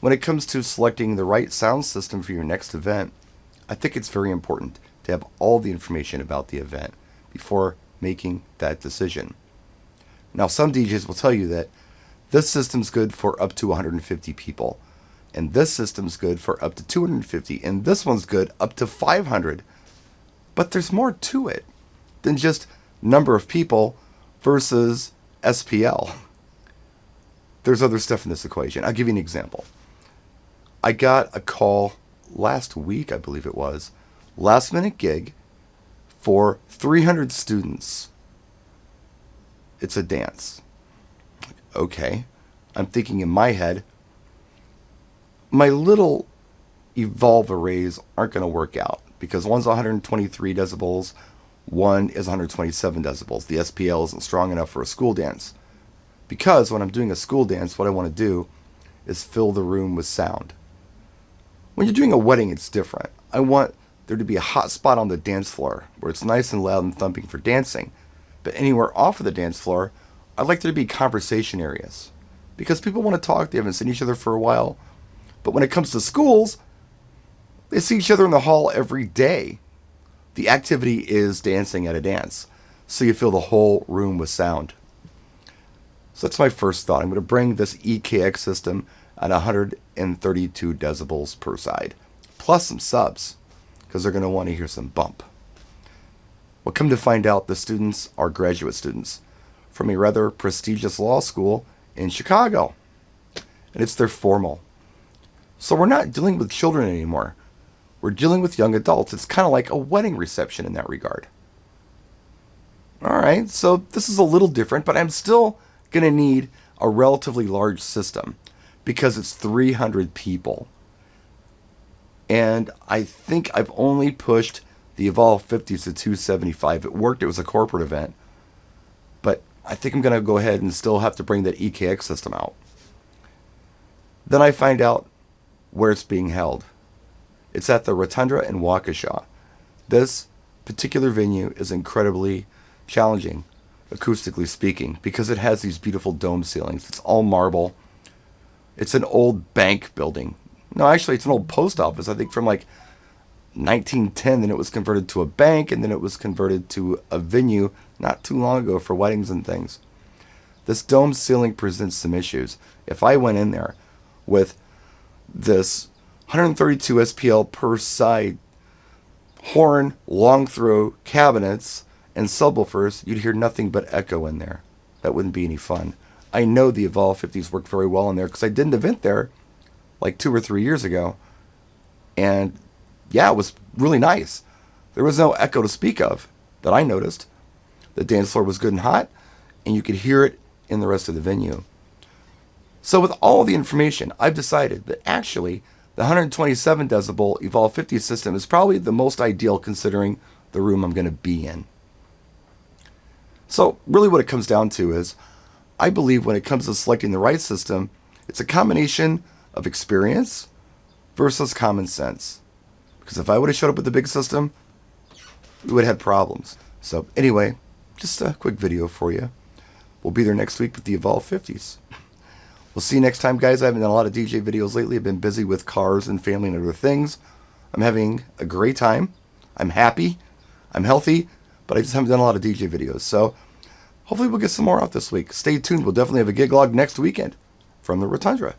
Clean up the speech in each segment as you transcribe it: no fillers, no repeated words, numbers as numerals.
When it comes to selecting the right sound system for your next event, I think it's very important to have all the information about the event before making that decision. Now, some DJs will tell you that this system's good for up to 150 people, and this system's good for up to 250, and this one's good up to 500. But there's more to it than just number of people versus SPL. There's other stuff in this equation. I'll give you an example. I got a call last week, I believe it was, last minute gig for 300 students. It's a dance. Okay. I'm thinking in my head, my little Evolve arrays aren't going to work out because one's 123 decibels, one is 127 decibels. The SPL isn't strong enough for a school dance. Because when I'm doing a school dance, what I want to do is fill the room with sound. When you're doing a wedding, it's different. I want there to be a hot spot on the dance floor where it's nice and loud and thumping for dancing. But anywhere off of the dance floor, I'd like there to be conversation areas. Because people want to talk, they haven't seen each other for a while. But when it comes to schools, they see each other in the hall every day. The activity is dancing at a dance. So you fill the whole room with sound. So that's my first thought. I'm going to bring this EKX system at 132 decibels per side. Plus some subs. Because they're going to want to hear some bump. Well, come to find out, the students are graduate students from a rather prestigious law school in Chicago. And it's their formal. So we're not dealing with children anymore. We're dealing with young adults. It's kind of like a wedding reception in that regard. Alright, so this is a little different, but I'm still going to need a relatively large system because it's 300 people. And I think I've only pushed the Evolve 50s to 275. It worked. It was a corporate event. But I think I'm going to go ahead and still have to bring that EKX system out. Then I find out where it's being held. It's at the Rotunda in Waukesha. This particular venue is incredibly challenging, acoustically speaking, because it has these beautiful dome ceilings. It's all marble. It's an old bank building. No, actually, it's an old post office, I think from like 1910. Then it was converted to a bank, and then it was converted to a venue not too long ago for weddings and things. This dome ceiling presents some issues. If I went in there with this 132 SPL per side horn, long throw cabinets, and subwoofers, you'd hear nothing but echo in there. That wouldn't be any fun. I know the Evolve 50s work very well in there because I did an event there like 2 or 3 years ago. And yeah, it was really nice. There was no echo to speak of that I noticed. The dance floor was good and hot, and you could hear it in the rest of the venue. So with all the information, I've decided that actually the 127 decibel Evolve 50 system is probably the most ideal considering the room I'm going to be in. So really what it comes down to is, I believe when it comes to selecting the right system, it's a combination of experience versus common sense. Because if I would have showed up with the big system, we would have had problems. So anyway, just a quick video for you. We'll be there next week with the Evolve 50s. We'll see you next time, guys. I haven't done a lot of DJ videos lately. I've been busy with cars and family and other things. I'm having a great time. I'm happy. I'm healthy. But I just haven't done a lot of DJ videos. So hopefully we'll get some more out this week. Stay tuned. We'll definitely have a gig log next weekend from the Rotunda.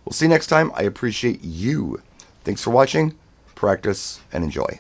We'll see you next time. I appreciate you. Thanks for watching. Practice and enjoy.